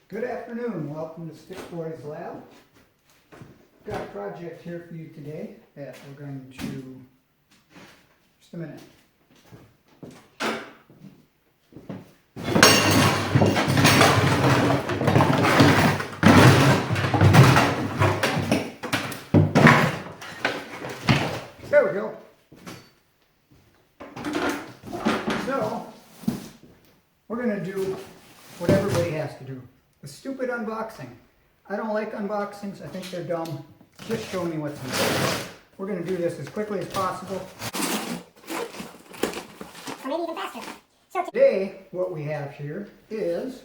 Good afternoon, welcome to Stick Boys Lab. Got a project here for you today that we're going to, just a minute. There we go. So, we're going to do what everybody has to do. A stupid unboxing. I don't like unboxings. I think they're dumb. Just show me what's inside. We're going to do this as quickly as possible. Or maybe even faster. So Today, what we have here is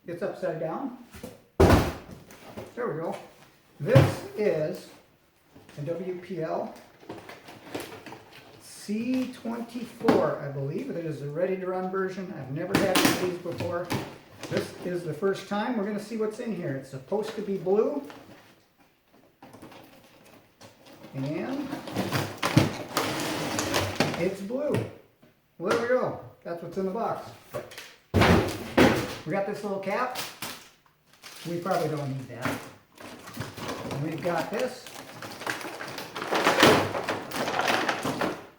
it's upside down. There we go. This is a WPL C24, I believe. It is a ready-to-run version. I've never had one of these before. This is the first time. We're going to see what's in here. It's supposed to be blue. And it's blue. Well, there we go. That's what's in the box. We got this little cap. We probably don't need that. And we've got this,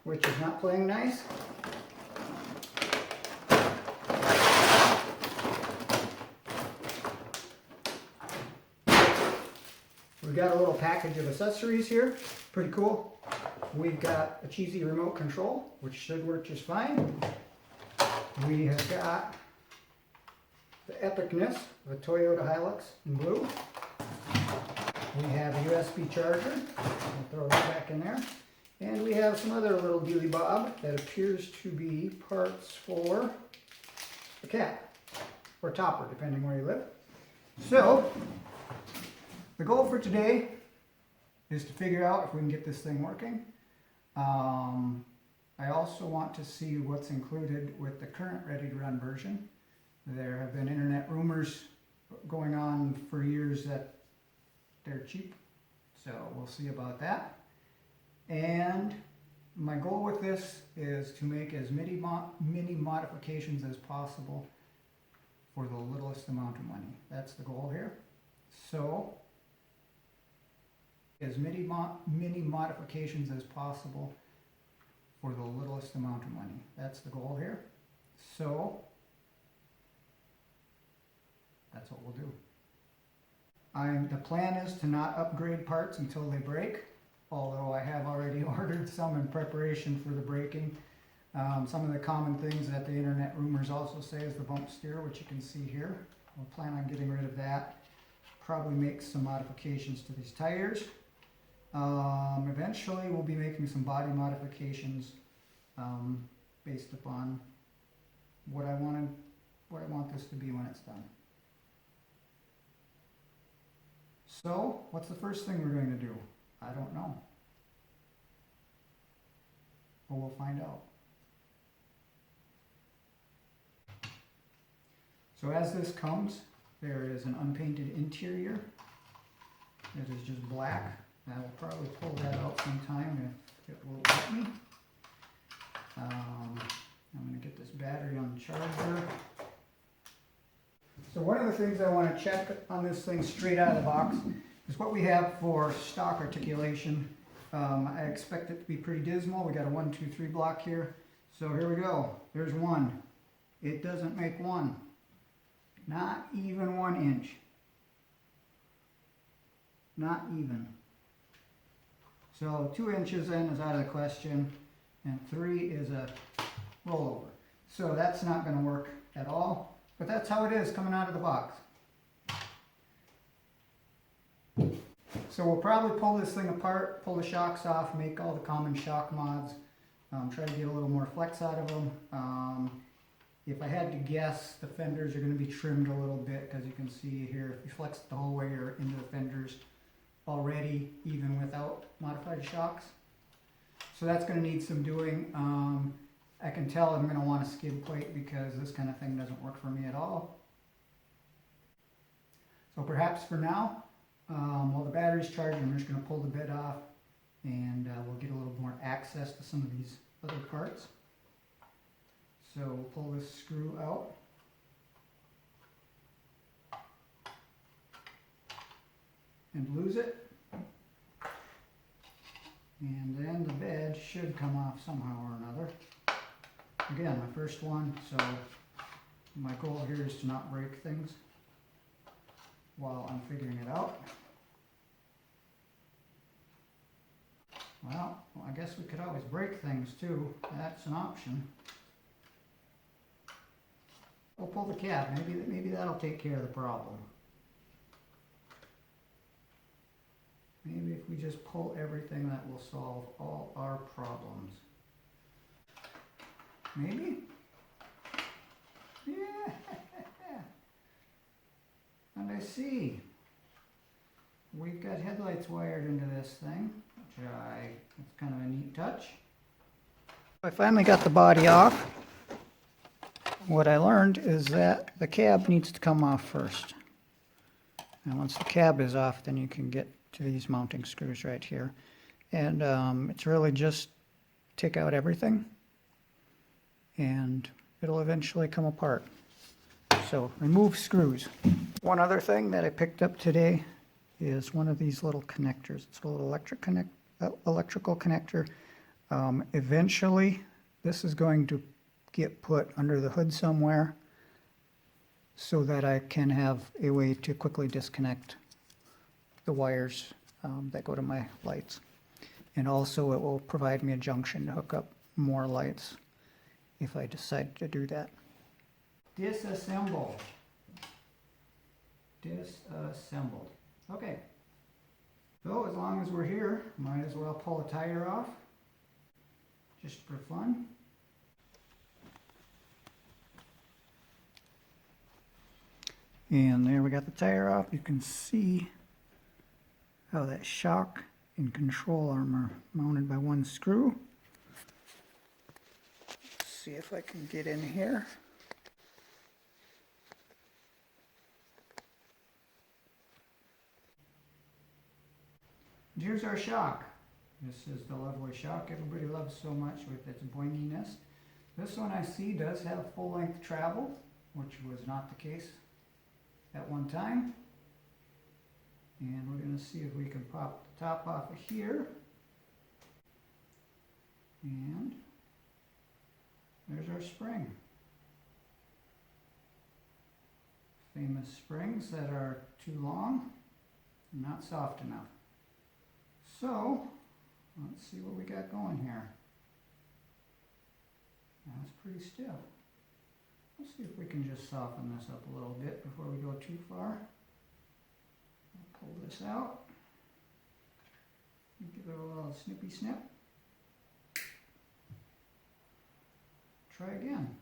which is not playing nice. We've got a little package of accessories here, pretty cool. We've got a cheesy remote control, which should work just fine. We have got the epicness of a Toyota Hilux in blue. We have a USB charger, I'll throw that back in there. And we have some other little dealy bob that appears to be parts for the cap, or topper, depending where you live. So, the goal for today is to figure out if we can get this thing working. I also want to see what's included with the current ready-to-run version. There have been internet rumors going on for years that they're cheap, so we'll see about that. And my goal with this is to make as many modifications as possible for the littlest amount of money. That's the goal here. So, as many modifications as possible for the littlest amount of money. That's the goal here. So, that's what we'll do. The plan is to not upgrade parts until they break, although I have already ordered some in preparation for the breaking. Some of the common things that the internet rumors also say is the bump steer, which you can see here. We'll plan on getting rid of that. Probably make some modifications to these tires. Eventually we'll be making some body modifications based upon what I want this to be when it's done. So, what's the first thing we're going to do? I don't know. But we'll find out. So as this comes, there is an unpainted interior. It is just black. I will probably pull that out sometime if it will let me. I'm going to get this battery on the charger. So one of the things I want to check on this thing straight out of the box is what we have for stock articulation. I expect it to be pretty dismal. We got a 1, 2, 3 block here. So here we go. There's one. It doesn't make one. Not even 1 inch. Not even. So 2 inches in is out of the question, and 3 is a rollover. So that's not going to work at all. But that's how it is coming out of the box. So we'll probably pull this thing apart, pull the shocks off, make all the common shock mods, try to get a little more flex out of them. If I had to guess, the fenders are going to be trimmed a little bit, because you can see here, if you flex the whole way you're into the fenders already, even without modified shocks. So that's going to need some doing. I can tell I'm going to want a skid plate because this kind of thing doesn't work for me at all. So perhaps for now, while the battery's charging, I'm just going to pull the bit off and we'll get a little more access to some of these other parts. So we'll pull this screw out. And lose it. And then the bed should come off somehow or another. Again, my first one, so my goal here is to not break things while I'm figuring it out. Well, I guess we could always break things too. That's an option. We'll pull the cab. Maybe that'll take care of the problem. Maybe if we just pull everything, that will solve all our problems. Maybe? Yeah. And I see. We've got headlights wired into this thing, which it's kind of a neat touch. I finally got the body off. What I learned is that the cab needs to come off first. And once the cab is off, then you can get to these mounting screws right here. And it's really just take out everything and it'll eventually come apart. So remove screws. One other thing that I picked up today is one of these little connectors. It's a little electrical connector. Eventually this is going to get put under the hood somewhere so that I can have a way to quickly disconnect the wires that go to my lights. And also it will provide me a junction to hook up more lights if I decide to do that. Disassemble. Disassembled. Okay. So as long as we're here, might as well pull a tire off, just for fun. And there we got the tire off. You can see how that shock and control arm are mounted by one screw. Let's see if I can get in here. Here's our shock. This is the lovely shock everybody loves so much with its boinginess. This one I see does have full-length travel, which was not the case at one time. And we're going to see if we can pop the top off of here. And there's our spring. Famous springs that are too long and not soft enough. So, let's see what we got going here. That's pretty stiff. Let's see if we can just soften this up a little bit before we go too far. I'll pull this out. Give it a little snippy snip. Try again.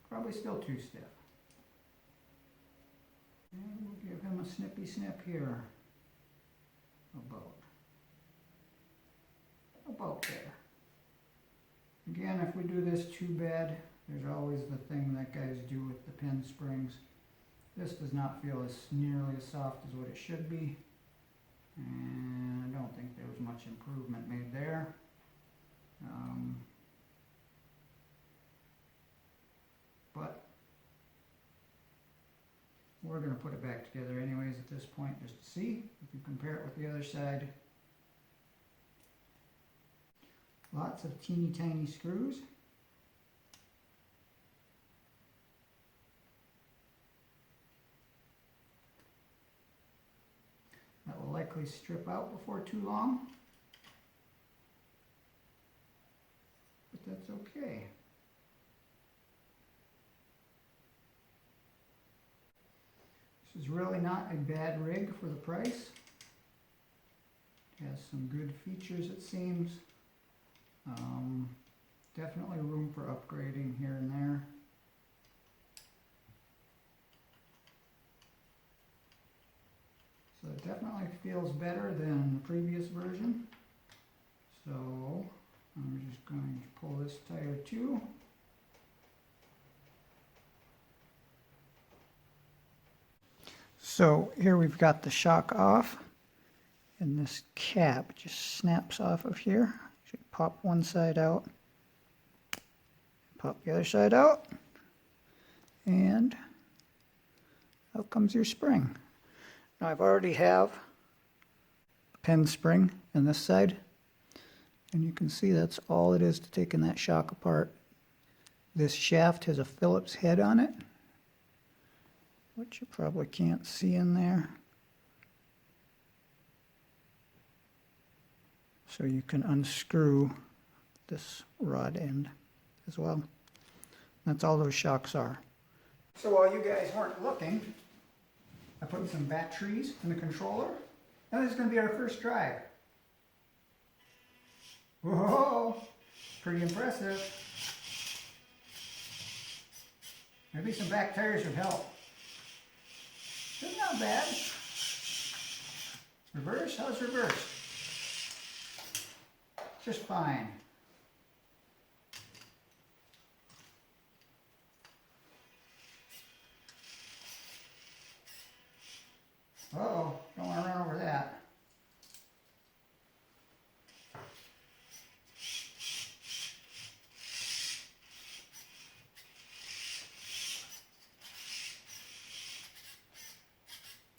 Probably still too stiff. And we'll give him a snippy snip here. About there. Again, if we do this too bad, there's always the thing that guys do with the pin springs. This does not feel as nearly as soft as what it should be. And I don't think there was much improvement made there. But we're going to put it back together anyways at this point just to see if you compare it with the other side. Lots of teeny tiny screws. That will likely strip out before too long. But that's okay. This is really not a bad rig for the price. It has some good features, it seems. Definitely room for upgrading here and there. So it definitely feels better than the previous version. So I'm just going to pull this tire too. So here we've got the shock off, and this cap just snaps off of here. Pop one side out, Pop the other side out, and out comes your spring. Now I've already have a pen spring on this side, and you can see that's all it is to taking that shock apart. This shaft has a Phillips head on it, which you probably can't see in there. So you can unscrew this rod end as well. That's all those shocks are. So while you guys weren't looking, I put some batteries in the controller, and this is going to be our first drive. Whoa, pretty impressive. Maybe some back tires would help. It's not bad. Reverse, how's reverse? Just fine. Uh-oh, don't want to run over that.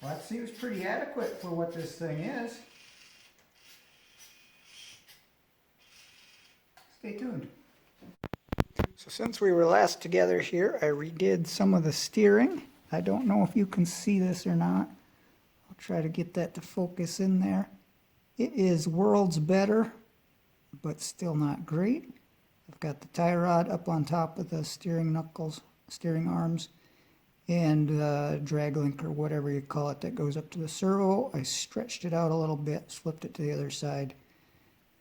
Well, that seems pretty adequate for what this thing is. Stay tuned. So since we were last together here, I redid some of the steering. I don't know if you can see this or not. I'll try to get that to focus in there. It is worlds better, but still not great. I've got the tie rod up on top of the steering knuckles, steering arms, and drag link or whatever you call it that goes up to the servo. I stretched it out a little bit, flipped it to the other side,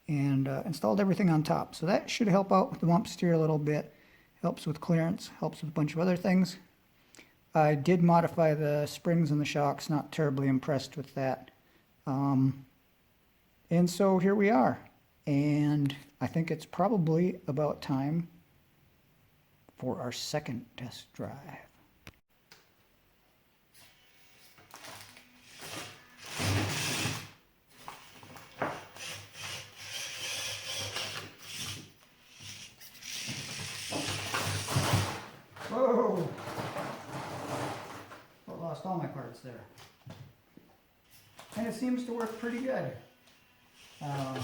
and installed everything on top. So that should help out with the bump steer a little bit. Helps with clearance, helps with a bunch of other things. I did modify the springs and the shocks, not terribly impressed with that. And so here we are. And I think it's probably about time for our second test drive. Whoa! Well, lost all my parts there. And it seems to work pretty good. A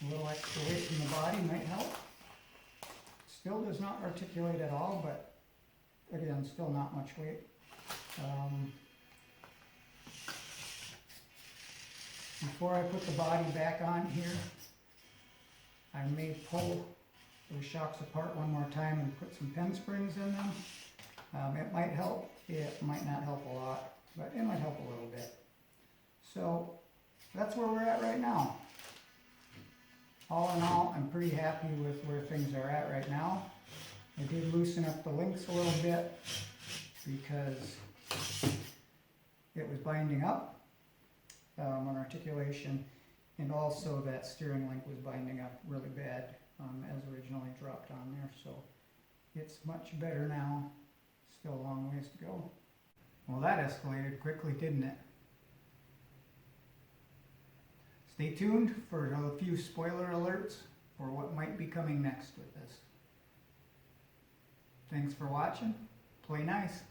little extra weight in the body might help. Still does not articulate at all, but again, still not much weight. Before I put the body back on here, I may pull those shocks apart one more time and put some pen springs in them. It might help, it might not help a lot, but it might help a little bit. So that's where we're at right now. All in all, I'm pretty happy with where things are at right now. I did loosen up the links a little bit because it was binding up on articulation, and also that steering link was binding up really bad as originally dropped on there. So it's much better now. Still a long ways to go. Well, that escalated quickly, didn't it? Stay tuned for a few spoiler alerts for what might be coming next with this. Thanks for watching. Play nice.